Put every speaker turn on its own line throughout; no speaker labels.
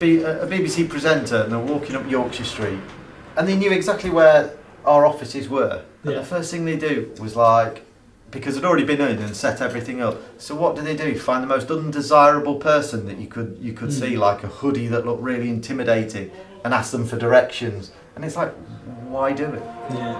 a BBC presenter and they're walking up Yorkshire Street and they knew exactly where our offices were. And the first thing they do was like, because they'd already been in and set everything up. So what do? Find the most undesirable person that you could see, like a hoodie that looked really intimidating, and ask them for directions. And it's like, why do it?
Yeah.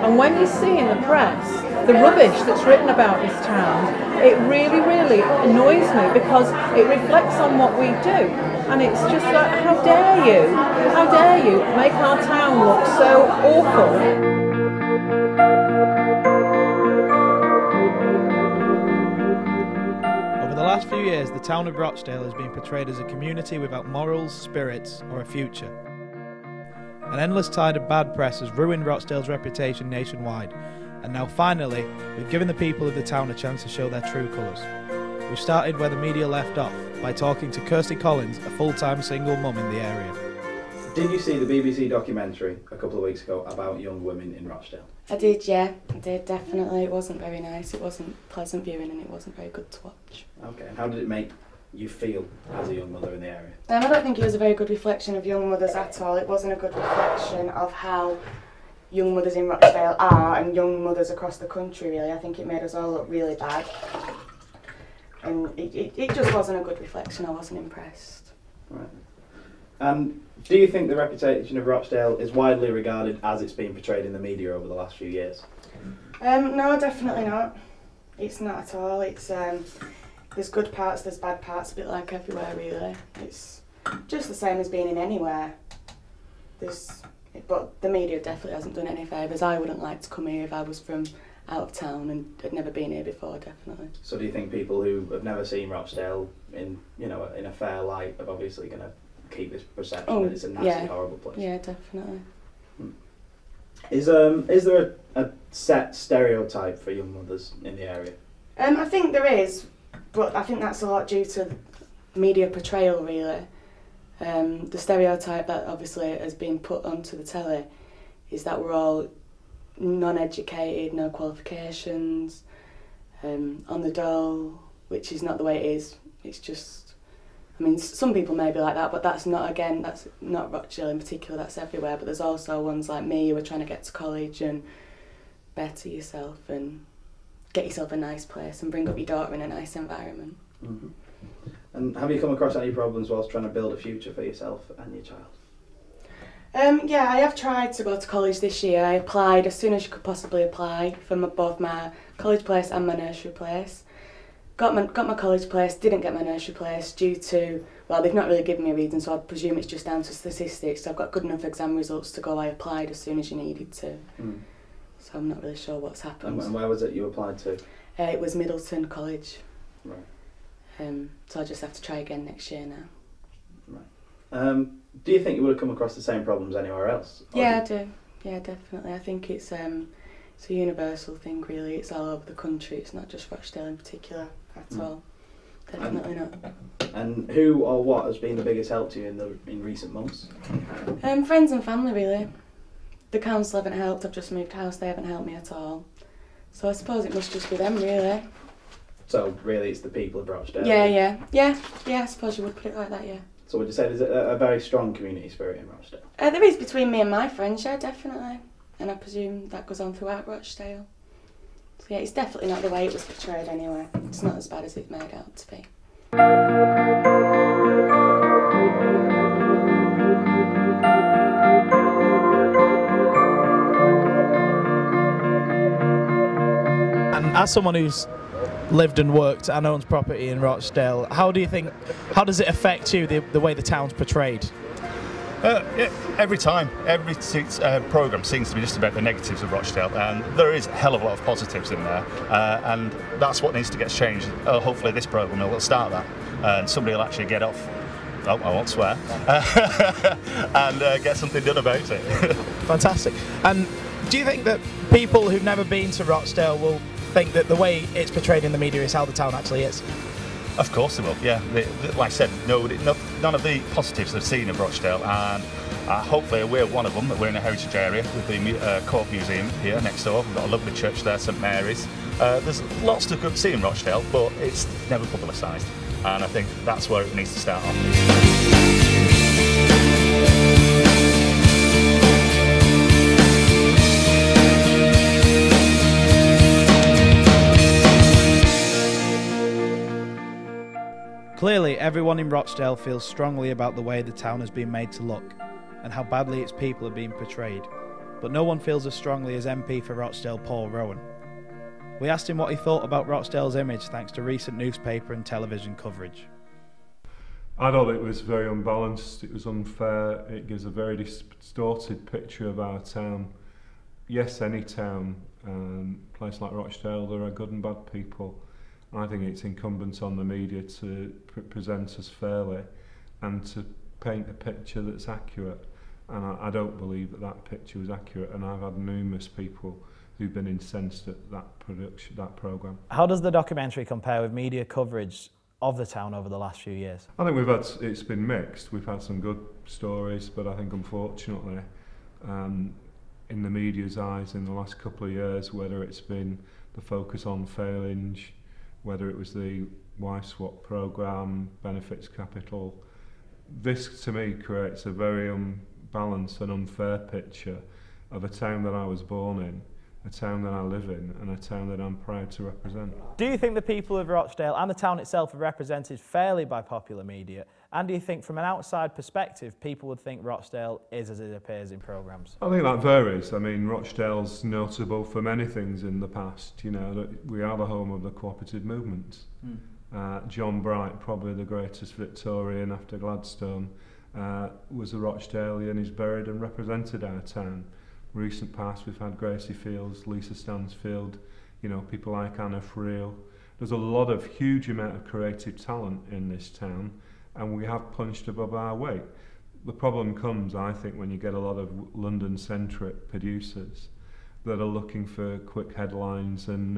And when you see in the press the rubbish that's written about this town, it really, really annoys me because it reflects on what we do. And it's just like, how dare you make our town look so awful.
Over the last few years, the town of Rochdale has been portrayed as a community without morals, spirits, or a future. An endless tide of bad press has ruined Rochdale's reputation nationwide, and now finally, we've given the people of the town a chance to show their true colours. We've started where the media left off, by talking to Kirsty Collins, a full-time single mum in the area.
Did you see the BBC documentary a couple of weeks ago about young women in Rochdale?
I did, yeah. I did, definitely. It wasn't very nice, it wasn't pleasant viewing, and it wasn't very good to watch.
Okay, and how did it make you feel as a young mother in the area?
I don't think it was a very good reflection of young mothers at all. It wasn't a good reflection of how young mothers in Rochdale are and young mothers across the country, really. I think it made us all look really bad. And it just wasn't a good reflection. I wasn't impressed.
Right. And do you think the reputation of Rochdale is widely regarded as it's been portrayed in the media over the last few years?
No, definitely not. It's not at all. It's there's good parts, there's bad parts, a bit like everywhere, really. It's just the same as being in anywhere. But the media definitely hasn't done any favours. I wouldn't like to come here if I was from out of town and had never been here before, definitely.
So do you think people who have never seen Rochdale in a fair light are obviously going to keep this perception that it's a nasty, horrible place?
Yeah, definitely.
Is there a set stereotype for young mothers in the area?
I think there is, but I think that's a lot due to media portrayal, really. The stereotype that obviously has been put onto the telly is that we're all non-educated, no qualifications, on the dole, which is not the way it is. It's just, I mean, some people may be like that, but that's not Rochdale in particular, that's everywhere. But there's also ones like me who are trying to get to college and better yourself and get yourself a nice place and bring up your daughter in a nice environment.
Mm-hmm. And have you come across any problems whilst trying to build a future for yourself and your child?
Yeah, I have tried to go to college this year. I applied as soon as you could possibly apply for both my college place and my nursery place. Got my college place, didn't get my nursery place due to, well, they've not really given me a reason, so I presume it's just down to statistics. I've got good enough exam results to go. I applied as soon as you needed to. So I'm not really sure what's happened.
And where was it you applied to?
It was Middleton College.
Right.
So I just have to try again next year now.
Right. Do you think you would have come across the same problems anywhere else?
Yeah, I do. Yeah, definitely. I think it's a universal thing, really. It's all over the country. It's not just Rochdale in particular at all. Definitely not.
And who or what has been the biggest help to you in recent months?
Friends and family, really. The council haven't helped. I've just moved house. They haven't helped me at all. So I suppose it must just be them, really.
So really, it's the people of Rochdale.
Yeah. I suppose you would put it like that. Yeah.
So would you say there's a very strong community spirit in Rochdale?
There is between me and my friends, yeah, definitely. And I presume that goes on throughout Rochdale. So yeah, it's definitely not the way it was portrayed anyway. It's not as bad as it's made out to be.
And as someone who's lived and worked and owns property in Rochdale, how does it affect you, the way the town's portrayed?
Every time, every programme seems to be just about the negatives of Rochdale, and there is a hell of a lot of positives in there, and that's what needs to get changed. Hopefully this programme will start that, and somebody will actually get off, I won't swear, and get something done about it.
Fantastic. And do you think that people who've never been to Rochdale will think that the way it's portrayed in the media is how the town actually is?
Of course they will, yeah. Like I said, none of the positives they've seen of Rochdale, and hopefully we're one of them, that we're in a heritage area with the Cork Museum here next door. We've got a lovely church there, St Mary's, There's lots to see in Rochdale, but it's never publicised, and I think that's where it needs to start off.
Clearly, everyone in Rochdale feels strongly about the way the town has been made to look and how badly its people are being portrayed, but no one feels as strongly as MP for Rochdale Paul Rowan. We asked him what he thought about Rochdale's image thanks to recent newspaper and television coverage.
I thought it was very unbalanced, it was unfair, it gives a very distorted picture of our town. Yes, any town, place like Rochdale, there are good and bad people. I think it's incumbent on the media to present us fairly and to paint a picture that's accurate. And I don't believe that that picture was accurate, and I've had numerous people who've been incensed at that programme.
How does the documentary compare with media coverage of the town over the last few years?
I think it's been mixed. We've had some good stories, but I think unfortunately in the media's eyes in the last couple of years, whether it's been the focus on failinge, whether it was the wife swap programme, benefits capital, this to me creates a very unbalanced and unfair picture of a town that I was born in, a town that I live in, and a town that I'm proud to represent.
Do you think the people of Rochdale and the town itself are represented fairly by popular media? And do you think from an outside perspective people would think Rochdale is as it appears in programmes?
I think that varies. I mean, Rochdale's notable for many things in the past. You know, that we are the home of the cooperative movement. John Bright, probably the greatest Victorian after Gladstone, was a Rochdalian. He's buried and represented our town. Recent past, we've had Gracie Fields, Lisa Stansfield, you know, people like Anna Friel. There's a lot of huge amount of creative talent in this town, and we have punched above our weight. The problem comes, I think, when you get a lot of London-centric producers that are looking for quick headlines and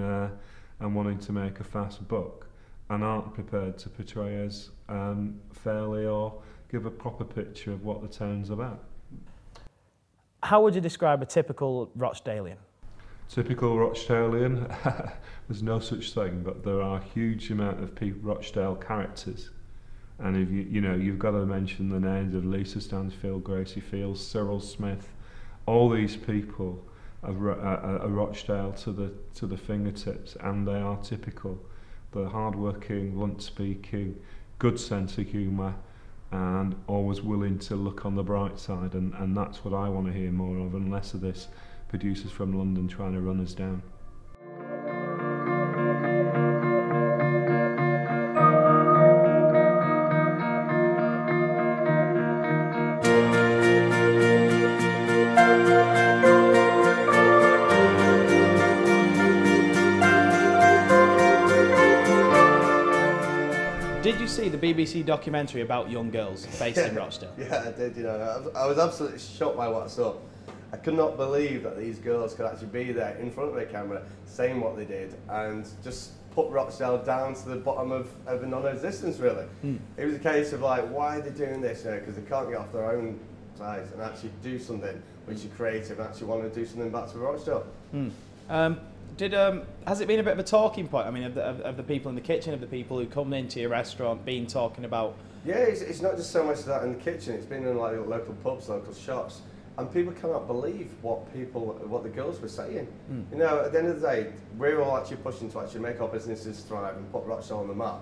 wanting to make a fast buck and aren't prepared to portray us fairly or give a proper picture of what the town's about.
How would you describe a typical Rochdalian?
Typical Rochdalian? There's no such thing, but there are a huge amount of Rochdale characters. And if you've got to mention the names of Lisa Stansfield, Gracie Fields, Cyril Smith. All these people are Rochdale to the fingertips, and they are typical. They're hard-working, blunt-speaking, good sense of humour, and always willing to look on the bright side, and that's what I want to hear more of, and less of this producers from London trying to run us down.
Did you see the BBC documentary about young girls based in Rochdale?
Yeah, I did. You know, I was absolutely shocked by what I saw. I could not believe that these girls could actually be there in front of the camera saying what they did and just put Rochdale down to the bottom of a non-existence, really. It was a case of like, why are they doing this? You know, because they can't get off their own sides and actually do something which is creative and actually want to do something back to Rochdale.
Has it been a bit of a talking point? I mean, of the people in the kitchen, of the people who come into your restaurant, been talking about?
Yeah, it's not just so much of that in the kitchen. It's been in like local pubs, local shops, and people cannot believe what the girls were saying. You know, at the end of the day, we're all actually pushing to actually make our businesses thrive and put Rochdale on the map.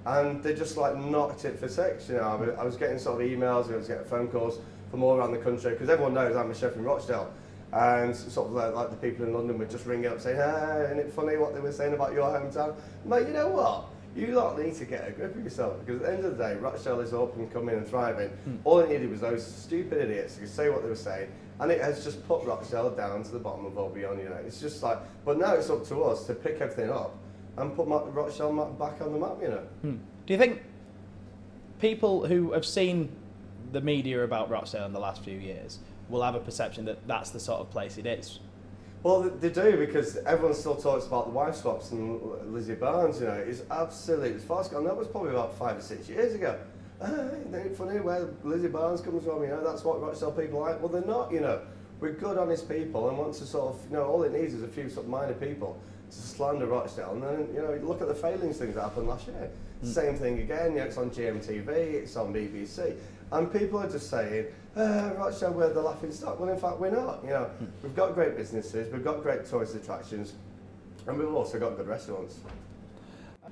And they just like knocked it for six. You know, I was getting sort of emails, I was getting phone calls from all around the country because everyone knows I'm a chef in Rochdale. And sort of like the people in London would just ring up saying, "Ah, isn't it funny what they were saying about your hometown?" I'm like, you know what? You lot need to get a grip of yourself, because at the end of the day, Rochdale is up and coming and thriving. All it needed was those stupid idiots who say what they were saying, and it has just put Rochdale down to the bottom of beyond. You know, it's just like, but now it's up to us to pick everything up and put Rochdale back on the map. You know.
Do you think people who have seen the media about Rochdale in the last few years will have a perception that that's the sort of place it is?
Well, they do, because everyone still talks about the wife swaps and Lizzie Barnes. You know, it's absolutely farce. And that was probably about 5 or 6 years ago. Isn't it funny where Lizzie Barnes comes from? You know, that's what Rochdale people like. Well, they're not. You know, we're good, honest people, and want to sort of, you know, all it needs is a few sort of minor people slander Rochdale, and then, you know, look at the failings things that happened last year. Same thing again, you know, it's on GMTV, it's on BBC, and people are just saying, Rochdale, we're the laughing stock. Well, in fact, we're not. You know, we've got great businesses, we've got great tourist attractions, and we've also got good restaurants.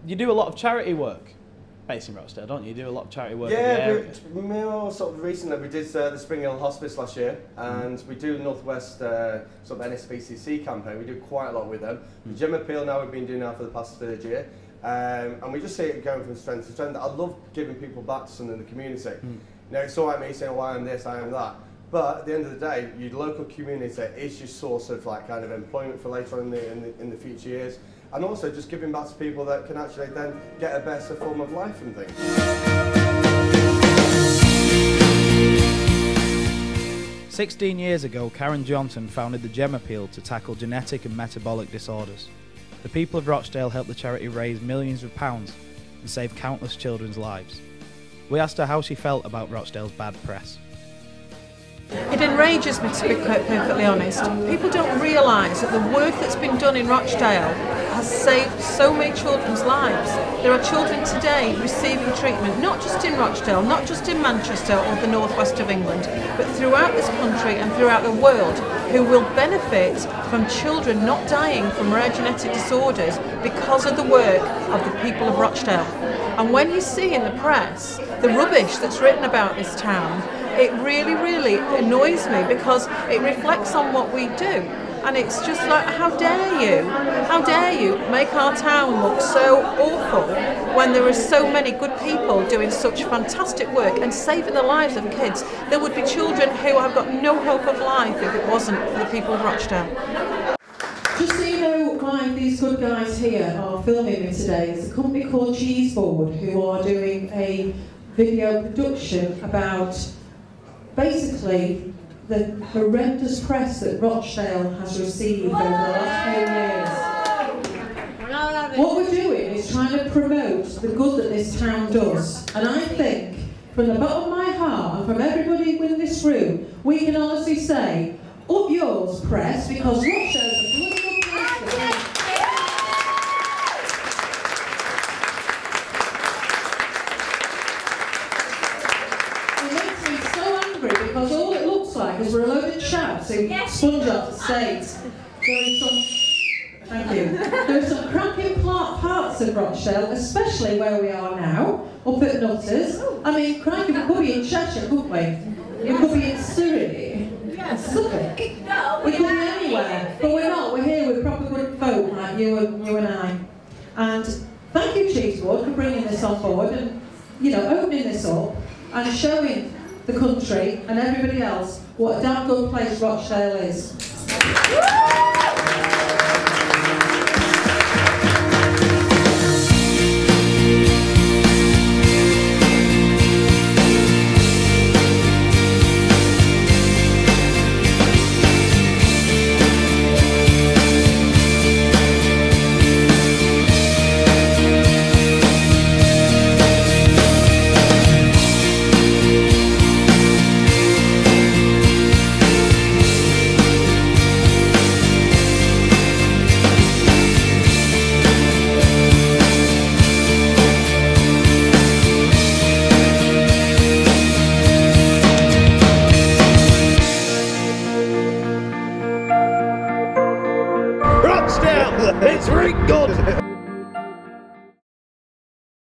You do a lot of charity work based in Rochdale, don't you? You do a lot of charity work.
Yeah, we sort of recently we did the Spring Hill Hospice last year, and we do Northwest sort of NSPCC campaign. We do quite a lot with them. The Gym Appeal now we've been doing now for the past 3rd year, and we just see it going from strength to strength. I love giving people back to something in the community. You know, it's all right me saying, well, I am this, I am that. But at the end of the day, your local community is your source of like kind of employment for later on in the future years. And also just giving back to people that can actually then get a better form of life and things.
16 years ago, Karen Johnson founded the Gem Appeal to tackle genetic and metabolic disorders. The people of Rochdale helped the charity raise millions of pounds and save countless children's lives. We asked her how she felt about Rochdale's bad press.
It enrages me, to be perfectly honest. People don't realise that the work that's been done in Rochdale has saved so many children's lives. There are children today receiving treatment, not just in Rochdale, not just in Manchester or the northwest of England, but throughout this country and throughout the world, who will benefit from children not dying from rare genetic disorders because of the work of the people of Rochdale. And when you see in the press the rubbish that's written about this town, it really, really annoys me because it reflects on what we do. And it's just like, how dare you make our town look so awful when there are so many good people doing such fantastic work and saving the lives of kids. There would be children who have got no hope of life if it wasn't for the people of Rochdale. Just so you know why these good guys here are filming me today, it's a company called Cheeseboard who are doing a video production about basically the horrendous press that Rochdale has received over the last few years. What we're doing is trying to promote the good that this town does, and I think from the bottom of my heart and from everybody in this room, we can honestly say, up yours, press, because Rochdale's a bloody good place. Because all it looks like is we're a load of chaps who sponge off the state. There are some cracking parts of Rochdale, especially where we are now, up at Nutters. I mean, crikey, we could be in Cheshire, couldn't we? We could be in Surrey, Suffolk. We could be anywhere, but we're not. We're here with proper good folk like you and I. And thank you, Cheeseboard, for bringing this on board and, you know, opening this up and showing the country and everybody else what a damn good place Rochdale is.